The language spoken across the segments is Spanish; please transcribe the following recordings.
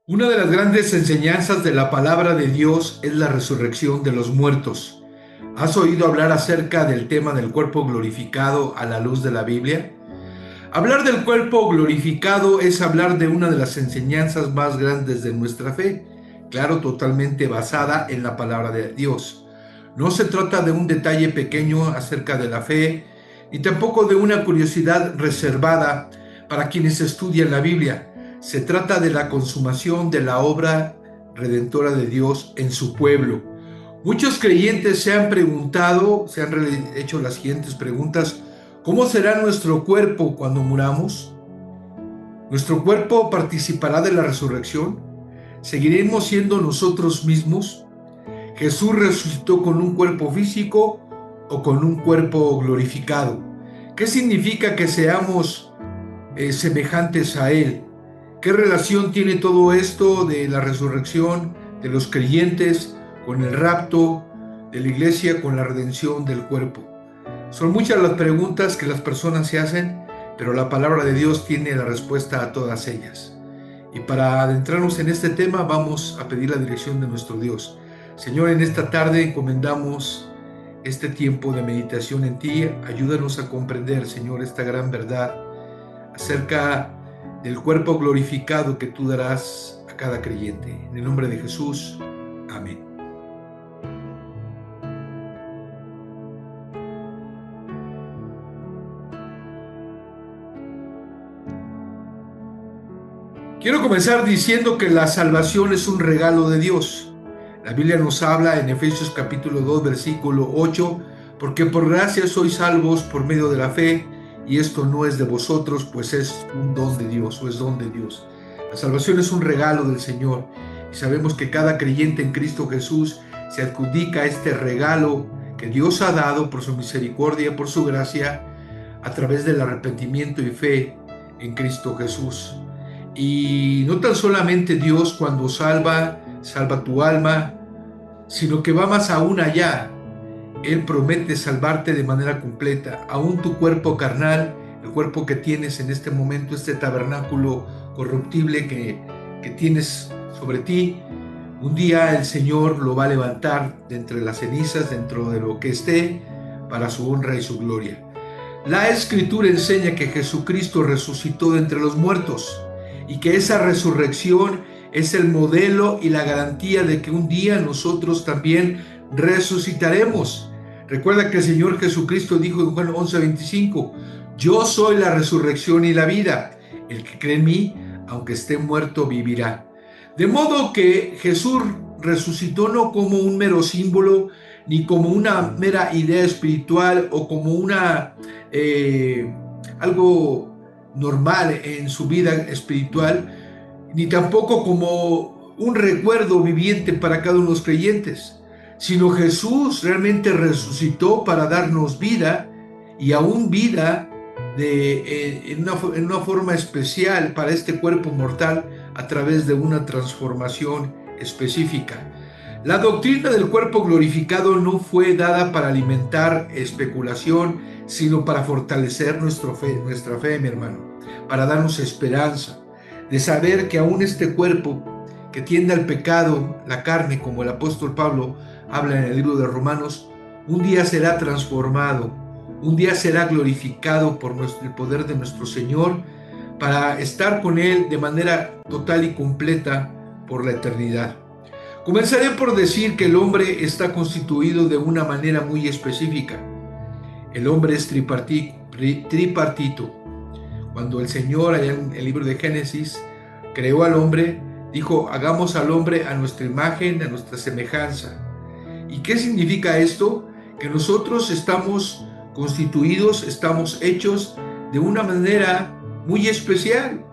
Una de las grandes enseñanzas de la palabra de Dios es la resurrección de los muertos. ¿Has oído hablar acerca del tema del cuerpo glorificado a la luz de la Biblia? Hablar del cuerpo glorificado es hablar de una de las enseñanzas más grandes de nuestra fe, claro, totalmente basada en la palabra de Dios. No se trata de un detalle pequeño acerca de la fe, ni tampoco de una curiosidad reservada para quienes estudian la Biblia. Se trata de la consumación de la obra redentora de Dios en su pueblo. Muchos creyentes se han preguntado, se han hecho las siguientes preguntas: ¿cómo será nuestro cuerpo cuando muramos? ¿Nuestro cuerpo participará de la resurrección? ¿Seguiremos siendo nosotros mismos? ¿Jesús resucitó con un cuerpo físico o con un cuerpo glorificado? ¿Qué significa que seamos semejantes a Él? ¿Qué relación tiene todo esto de la resurrección de los creyentes con el rapto de la iglesia, con la redención del cuerpo? Son muchas las preguntas que las personas se hacen, pero la palabra de Dios tiene la respuesta a todas ellas. Y para adentrarnos en este tema, vamos a pedir la dirección de nuestro Dios. Señor, en esta tarde encomendamos este tiempo de meditación en ti. Ayúdanos a comprender, Señor, esta gran verdad acerca del cuerpo glorificado que tú darás a cada creyente. En el nombre de Jesús, amén. Quiero comenzar diciendo que la salvación es un regalo de Dios. La Biblia nos habla en Efesios capítulo 2, versículo 8, porque por gracia sois salvos por medio de la fe, y esto no es de vosotros, pues es un don de Dios, o es don de Dios. La salvación es un regalo del Señor, y sabemos que cada creyente en Cristo Jesús se adjudica este regalo que Dios ha dado por su misericordia, por su gracia, a través del arrepentimiento y fe en Cristo Jesús. Y no tan solamente Dios cuando salva tu alma, sino que va más aún allá. Él promete salvarte de manera completa, aún tu cuerpo carnal, el cuerpo que tienes en este momento, este tabernáculo corruptible que tienes sobre ti. Un día el Señor lo va a levantar de entre las cenizas, dentro de lo que esté, para su honra y su gloria. La Escritura enseña que Jesucristo resucitó de entre los muertos y que esa resurrección es el modelo y la garantía de que un día nosotros también resucitaremos. Recuerda que el Señor Jesucristo dijo en Juan 11:25: yo soy la resurrección y la vida. El que cree en mí, aunque esté muerto, vivirá. De modo que Jesús resucitó no como un mero símbolo, ni como una mera idea espiritual o como algo normal en su vida espiritual, ni tampoco como un recuerdo viviente para cada uno de los creyentes, sino Jesús realmente resucitó para darnos vida, y aún vida en una forma especial para este cuerpo mortal, a través de una transformación específica. La doctrina del cuerpo glorificado no fue dada para alimentar especulación, sino para fortalecer nuestra fe, mi hermano, para darnos esperanza de saber que aún este cuerpo que tiende al pecado, la carne, como el apóstol Pablo habla en el libro de Romanos, un día será transformado, un día será glorificado por el poder de nuestro Señor, para estar con Él de manera total y completa por la eternidad. Comenzaré por decir que el hombre está constituido de una manera muy específica. El hombre es tripartito. Cuando el Señor, allá en el libro de Génesis, creó al hombre, dijo: hagamos al hombre a nuestra imagen, a nuestra semejanza. ¿Y qué significa esto? Que nosotros estamos constituidos, estamos hechos de una manera muy especial,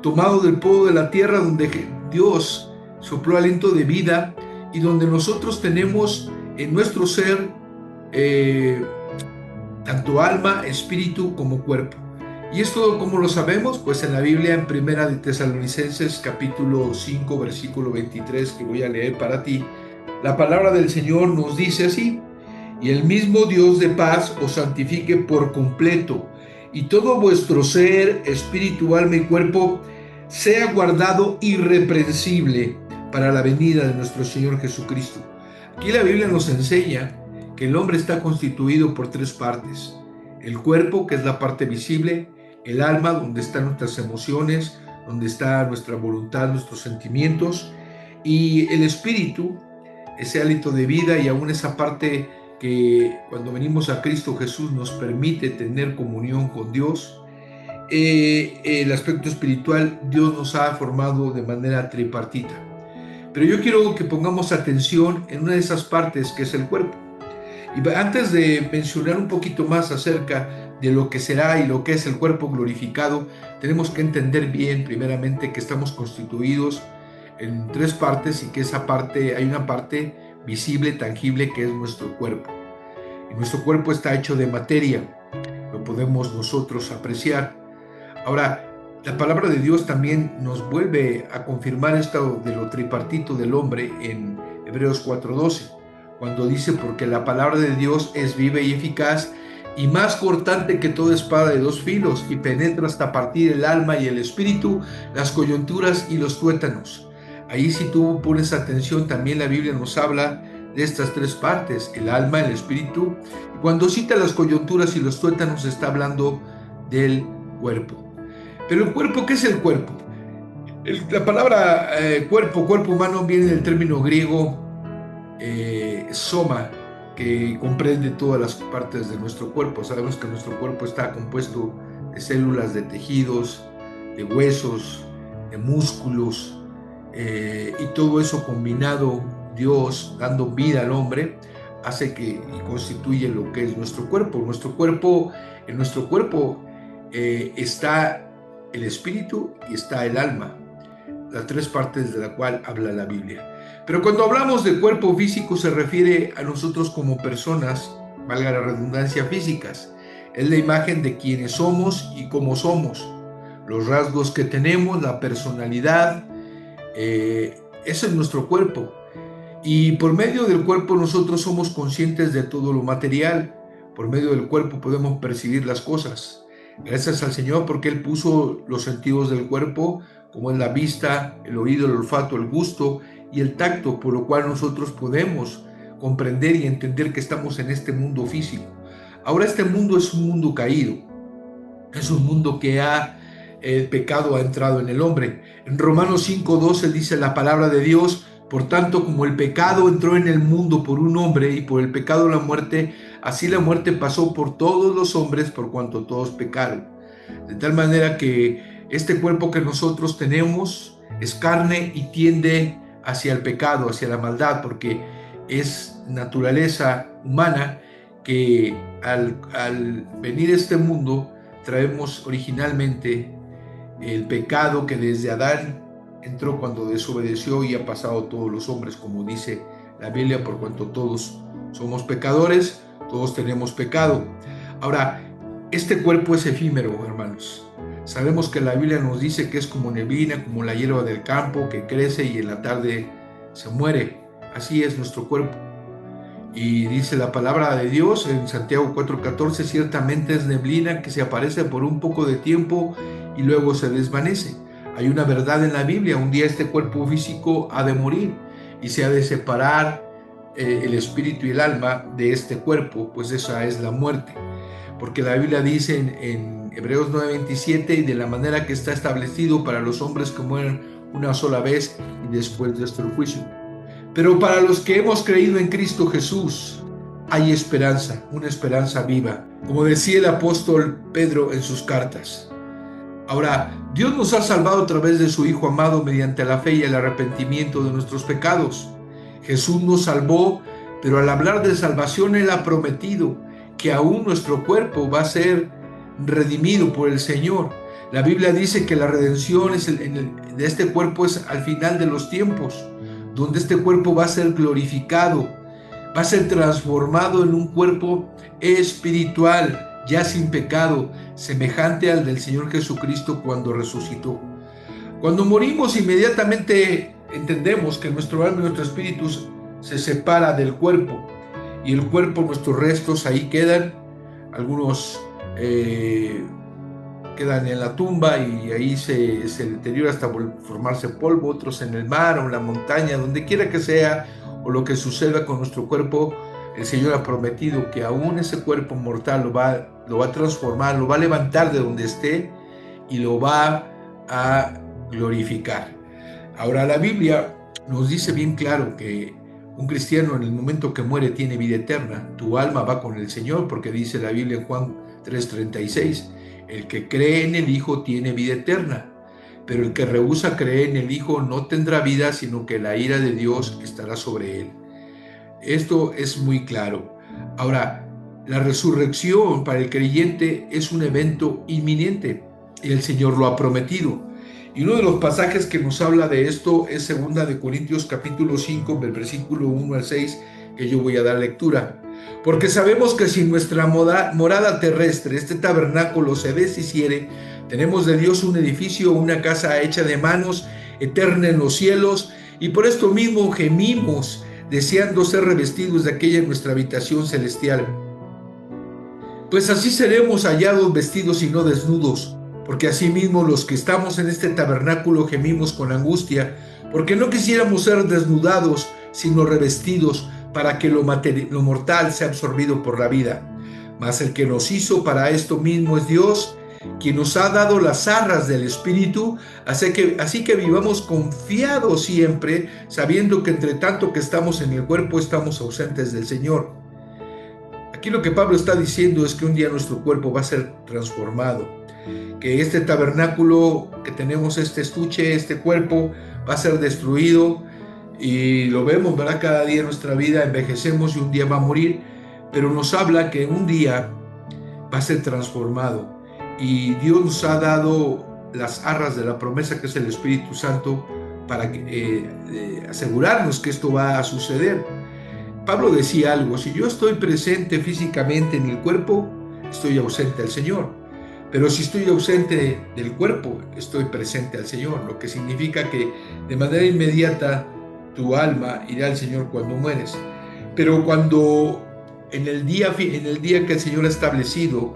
tomado del polvo de la tierra, donde Dios sopló aliento de vida, y donde nosotros tenemos en nuestro ser tanto alma, espíritu como cuerpo. ¿Y esto cómo lo sabemos? Pues en la Biblia, en Primera de Tesalonicenses capítulo 5 versículo 23, que voy a leer para ti, la palabra del Señor nos dice así: y el mismo Dios de paz os santifique por completo, y todo vuestro ser, espíritu, alma y cuerpo sea guardado irreprensible para la venida de nuestro Señor Jesucristo. Aquí la Biblia nos enseña que el hombre está constituido por tres partes: el cuerpo, que es la parte visible; el alma, donde están nuestras emociones, donde está nuestra voluntad, nuestros sentimientos; y el espíritu, ese hálito de vida y aún esa parte que cuando venimos a Cristo Jesús nos permite tener comunión con Dios. El aspecto espiritual, Dios nos ha formado de manera tripartita. Pero yo quiero que pongamos atención en una de esas partes, que es el cuerpo. Y antes de mencionar un poquito más acerca de lo que será y lo que es el cuerpo glorificado, tenemos que entender bien, primeramente, que estamos constituidos en tres partes, y que esa parte, hay una parte visible, tangible, que es nuestro cuerpo. Y nuestro cuerpo está hecho de materia, lo podemos nosotros apreciar. Ahora, la palabra de Dios también nos vuelve a confirmar esto de lo tripartito del hombre en Hebreos 4:12, cuando dice: porque la palabra de Dios es viva y eficaz, y más cortante que toda espada de dos filos, y penetra hasta partir el alma y el espíritu, las coyunturas y los tuétanos. Ahí, si tú pones atención, también la Biblia nos habla de estas tres partes: el alma, el espíritu. Cuando cita las coyunturas y los tuétanos, está hablando del cuerpo. Pero el cuerpo, ¿qué es el cuerpo? La palabra cuerpo humano, viene del término griego soma, que comprende todas las partes de nuestro cuerpo. Sabemos que nuestro cuerpo está compuesto de células, de tejidos, de huesos, de músculos, y todo eso combinado, Dios dando vida al hombre, hace que y constituye lo que es nuestro cuerpo. En nuestro cuerpo está el espíritu y está el alma, las tres partes de la cual habla la Biblia. Pero cuando hablamos de cuerpo físico, se refiere a nosotros como personas, valga la redundancia, físicas. Es la imagen de quienes somos y cómo somos, los rasgos que tenemos, la personalidad. Eso es nuestro cuerpo. Y por medio del cuerpo nosotros somos conscientes de todo lo material. Por medio del cuerpo podemos percibir las cosas. Gracias al Señor, porque Él puso los sentidos del cuerpo, como es la vista, el oído, el olfato, el gusto y el tacto, por lo cual nosotros podemos comprender y entender que estamos en este mundo físico. Ahora, este mundo es un mundo caído, es un mundo que el pecado ha entrado en el hombre. En Romanos 5:12 dice la palabra de Dios: por tanto, como el pecado entró en el mundo por un hombre, y por el pecado la muerte, así la muerte pasó por todos los hombres, por cuanto todos pecaron. De tal manera que este cuerpo que nosotros tenemos es carne y tiende hacia el pecado, hacia la maldad, porque es naturaleza humana que al venir a este mundo traemos originalmente el pecado que desde Adán entró cuando desobedeció, y ha pasado a todos los hombres, como dice la Biblia: por cuanto todos somos pecadores, todos tenemos pecado. Ahora, este cuerpo es efímero, hermanos. Sabemos que la Biblia nos dice que es como neblina, como la hierba del campo, que crece y en la tarde se muere. Así es nuestro cuerpo. Y dice la palabra de Dios en Santiago 4:14: ciertamente es neblina que se aparece por un poco de tiempo y luego se desvanece. Hay una verdad en la Biblia: un día este cuerpo físico ha de morir y se ha de separar el espíritu y el alma de este cuerpo, pues esa es la muerte. Porque la Biblia dice en Hebreos 9:27: y de la manera que está establecido para los hombres que mueren una sola vez, y después de esto el juicio. Pero para los que hemos creído en Cristo Jesús hay esperanza, una esperanza viva, como decía el apóstol Pedro en sus cartas. Ahora, Dios nos ha salvado a través de su Hijo amado mediante la fe y el arrepentimiento de nuestros pecados. Jesús nos salvó, pero al hablar de salvación, Él ha prometido que aún nuestro cuerpo va a ser redimido por el Señor. La Biblia dice que la redención de este cuerpo es al final de los tiempos, donde este cuerpo va a ser glorificado, va a ser transformado en un cuerpo espiritual, ya sin pecado, semejante al del Señor Jesucristo cuando resucitó. Cuando morimos, inmediatamente entendemos que nuestro alma y nuestro espíritu se separa del cuerpo, y el cuerpo, nuestros restos ahí quedan, algunos quedan en la tumba y ahí se deteriora hasta formarse polvo, otros en el mar o en la montaña, donde quiera que sea, o lo que suceda con nuestro cuerpo. El Señor ha prometido que aún ese cuerpo mortal lo va a transformar, lo va a levantar de donde esté y lo va a glorificar. Ahora, la Biblia nos dice bien claro que un cristiano en el momento que muere tiene vida eterna. Tu alma va con el Señor, porque dice la Biblia en Juan 3:36, el que cree en el Hijo tiene vida eterna, pero el que rehúsa creer en el Hijo no tendrá vida, sino que la ira de Dios estará sobre él. Esto es muy claro. Ahora, la resurrección para el creyente es un evento inminente y el Señor lo ha prometido. Y uno de los pasajes que nos habla de esto es 2 de Corintios capítulo 5, del versículo 1 al 6, que yo voy a dar lectura. Porque sabemos que si nuestra morada terrestre, este tabernáculo, se deshiciere, tenemos de Dios un edificio, una casa hecha de manos, eterna en los cielos, y por esto mismo gemimos, deseando ser revestidos de aquella nuestra habitación celestial. Pues así seremos hallados vestidos y no desnudos, porque asimismo los que estamos en este tabernáculo gemimos con angustia, porque no quisiéramos ser desnudados, sino revestidos, para que lo mortal sea absorbido por la vida. Mas el que nos hizo para esto mismo es Dios, quien nos ha dado las arras del Espíritu, así que vivamos confiados siempre, sabiendo que entre tanto que estamos en el cuerpo, estamos ausentes del Señor. Aquí lo que Pablo está diciendo es que un día nuestro cuerpo va a ser transformado, que este tabernáculo que tenemos, este estuche, este cuerpo, va a ser destruido, y lo vemos, ¿verdad? Cada día en nuestra vida envejecemos y un día va a morir, pero nos habla que un día va a ser transformado, y Dios nos ha dado las arras de la promesa, que es el Espíritu Santo, para asegurarnos que esto va a suceder. Pablo decía algo: si yo estoy presente físicamente en el cuerpo, estoy ausente al Señor, pero si estoy ausente del cuerpo, estoy presente al Señor, lo que significa que de manera inmediata tu alma irá al Señor cuando mueres. Pero cuando en el día que el Señor ha establecido,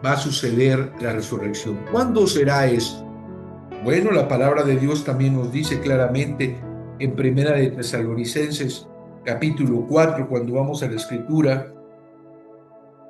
va a suceder la resurrección. ¿Cuándo será eso? Bueno, la palabra de Dios también nos dice claramente en 1 de Tesalonicenses capítulo 4, cuando vamos a la Escritura,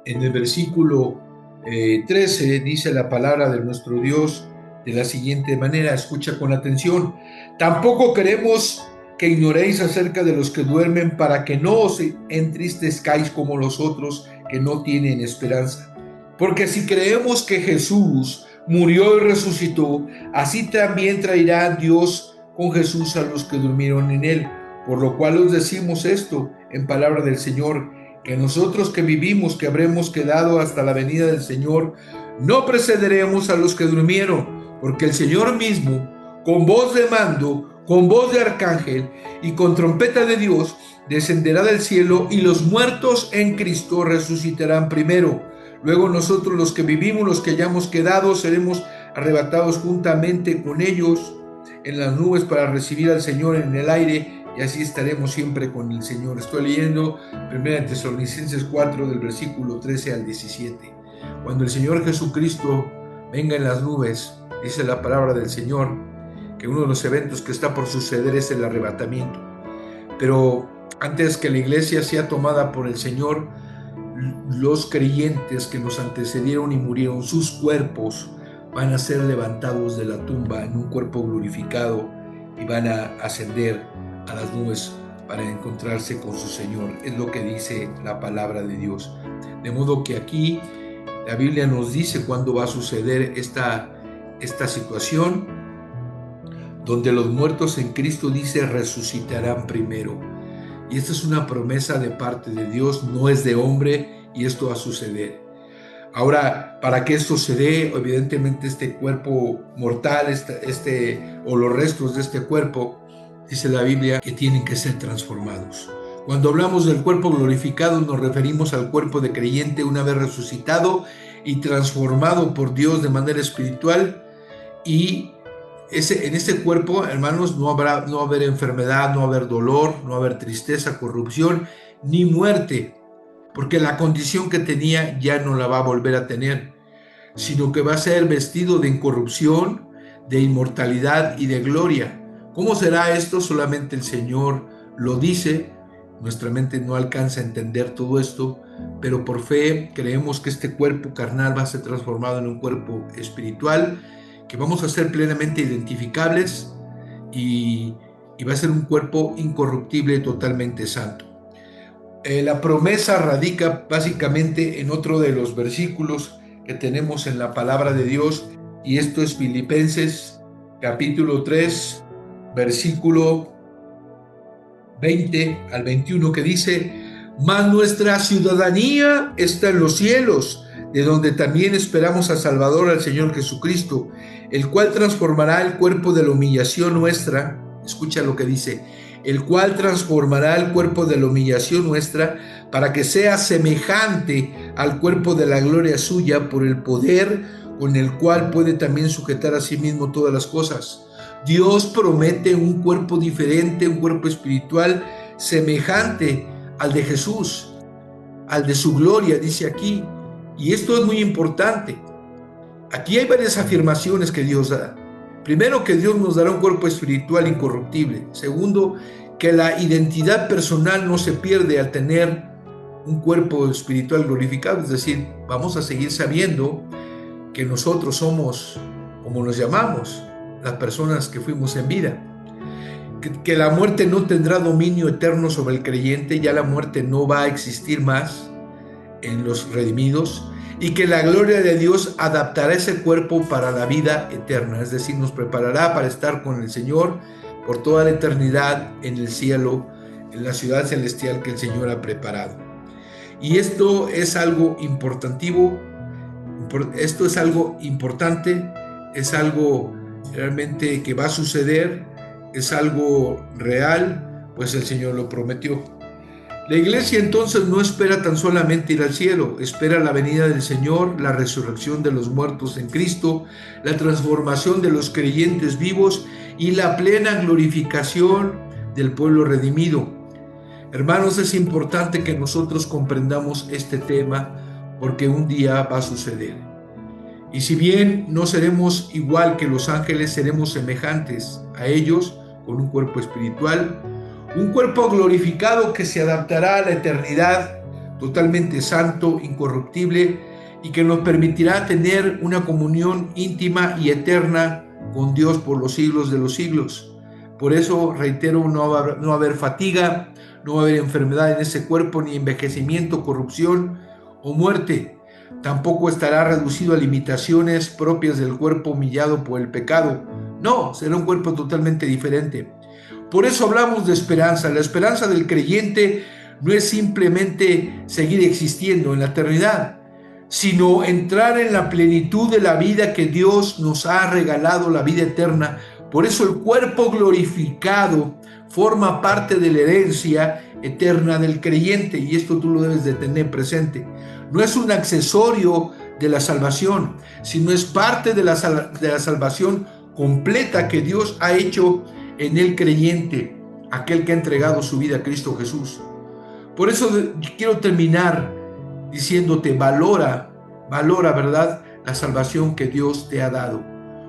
en el versículo 13, dice la palabra de nuestro Dios de la siguiente manera, escucha con atención: tampoco queremos que ignoréis acerca de los que duermen, para que no os entristezcáis como los otros que no tienen esperanza. Porque si creemos que Jesús murió y resucitó, así también traerá Dios con Jesús a los que durmieron en él. Por lo cual os decimos esto en palabra del Señor, que nosotros que vivimos, que habremos quedado hasta la venida del Señor, no precederemos a los que durmieron, porque el Señor mismo, con voz de mando, con voz de arcángel y con trompeta de Dios, descenderá del cielo, y los muertos en Cristo resucitarán primero. Luego nosotros, los que vivimos, los que hayamos quedado, seremos arrebatados juntamente con ellos en las nubes para recibir al Señor en el aire, y así estaremos siempre con el Señor. Estoy leyendo 1 Tesalonicenses 4, del versículo 13 al 17. Cuando el Señor Jesucristo venga en las nubes, dice la palabra del Señor, que uno de los eventos que está por suceder es el arrebatamiento. Pero antes que la iglesia sea tomada por el Señor, los creyentes que nos antecedieron y murieron, sus cuerpos van a ser levantados de la tumba en un cuerpo glorificado y van a ascender a las nubes para encontrarse con su Señor. Es lo que dice la palabra de Dios. De modo que aquí la Biblia nos dice cuándo va a suceder esta situación, donde los muertos en Cristo, dice, resucitarán primero. Y esta es una promesa de parte de Dios, no es de hombre, y esto va a suceder. Ahora, para que esto se dé, evidentemente este cuerpo mortal, o los restos de este cuerpo, dice la Biblia que tienen que ser transformados. Cuando hablamos del cuerpo glorificado, nos referimos al cuerpo de creyente una vez resucitado y transformado por Dios de manera espiritual. Y en este cuerpo, hermanos, no va a haber enfermedad, no va a haber dolor, no va a haber tristeza, corrupción, ni muerte, porque la condición que tenía ya no la va a volver a tener. sino que va a ser vestido de incorrupción, de inmortalidad y de gloria. ¿Cómo será esto? Solamente el Señor lo dice. Nuestra mente no alcanza a entender todo esto, pero por fe creemos que este cuerpo carnal va a ser transformado en un cuerpo espiritual, que vamos a ser plenamente identificables y va a ser un cuerpo incorruptible, totalmente santo. La promesa radica básicamente en otro de los versículos que tenemos en la palabra de Dios, y esto es Filipenses capítulo 3, versículo 20 al 21, que dice: mas nuestra ciudadanía está en los cielos, de donde también esperamos a Salvador, al Señor Jesucristo, el cual transformará el cuerpo de la humillación nuestra. Escucha lo que dice: el cual transformará el cuerpo de la humillación nuestra para que sea semejante al cuerpo de la gloria suya, por el poder con el cual puede también sujetar a sí mismo todas las cosas. Dios promete un cuerpo diferente, un cuerpo espiritual semejante al de Jesús, al de su gloria, dice aquí. Y esto es muy importante. Aquí hay varias afirmaciones que Dios da. Primero, que Dios nos dará un cuerpo espiritual incorruptible. Segundo, que la identidad personal no se pierde al tener un cuerpo espiritual glorificado. Es decir, vamos a seguir sabiendo que nosotros somos, como nos llamamos, las personas que fuimos en vida. Que la muerte no tendrá dominio eterno sobre el creyente, ya la muerte no va a existir más en los redimidos, y que la gloria de Dios adaptará ese cuerpo para la vida eterna, es decir, nos preparará para estar con el Señor por toda la eternidad en el cielo, en la ciudad celestial que el Señor ha preparado. Y esto es algo importantivo, esto es algo importante, es algo realmente que va a suceder, es algo real, pues el Señor lo prometió. La iglesia entonces no espera tan solamente ir al cielo, espera la venida del Señor, la resurrección de los muertos en Cristo, la transformación de los creyentes vivos y la plena glorificación del pueblo redimido. Hermanos, es importante que nosotros comprendamos este tema, porque un día va a suceder. Y si bien no seremos igual que los ángeles, seremos semejantes a ellos con un cuerpo espiritual, un cuerpo glorificado que se adaptará a la eternidad, totalmente santo, incorruptible, y que nos permitirá tener una comunión íntima y eterna con Dios por los siglos de los siglos. Por eso, reitero, no va a haber fatiga, no va a haber enfermedad en ese cuerpo, ni envejecimiento, corrupción o muerte. Tampoco estará reducido a limitaciones propias del cuerpo humillado por el pecado. No, será un cuerpo totalmente diferente. Por eso hablamos de esperanza. La esperanza del creyente no es simplemente seguir existiendo en la eternidad, sino entrar en la plenitud de la vida que Dios nos ha regalado, la vida eterna. Por eso el cuerpo glorificado forma parte de la herencia eterna del creyente, y esto tú lo debes de tener presente. No es un accesorio de la salvación, sino es parte de la salvación completa que Dios ha hecho en el creyente, aquel que ha entregado su vida a Cristo Jesús. Por eso quiero terminar diciéndote: valora, ¿verdad?, la salvación que Dios te ha dado.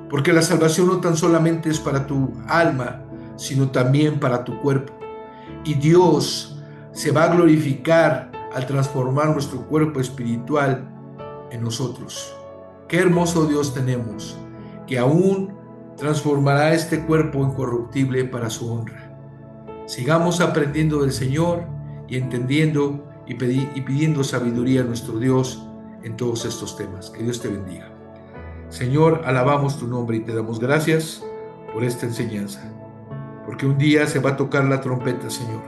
Porque la salvación no tan solamente es para tu alma, sino también para tu cuerpo. Y Dios se va a glorificar al transformar nuestro cuerpo espiritual en nosotros. Qué hermoso Dios tenemos, que aún transformará este cuerpo incorruptible para su honra. Sigamos aprendiendo del Señor y entendiendo y pidiendo sabiduría a nuestro Dios en todos estos temas. Que Dios te bendiga. Señor, alabamos tu nombre y te damos gracias por esta enseñanza, porque un día se va a tocar la trompeta, Señor,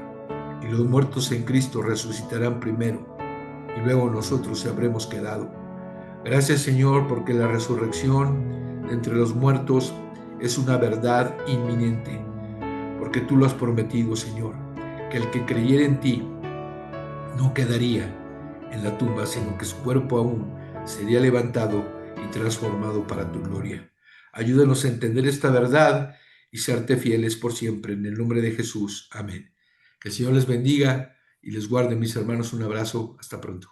y los muertos en Cristo resucitarán primero, y luego nosotros habremos quedado. Gracias, Señor, porque la resurrección de entre los muertos es una verdad inminente, porque tú lo has prometido, Señor, que el que creyera en ti no quedaría en la tumba, sino que su cuerpo aún sería levantado y transformado para tu gloria. Ayúdanos a entender esta verdad y serte fieles por siempre. En el nombre de Jesús. Amén. Que el Señor les bendiga y les guarde, mis hermanos. Un abrazo. Hasta pronto.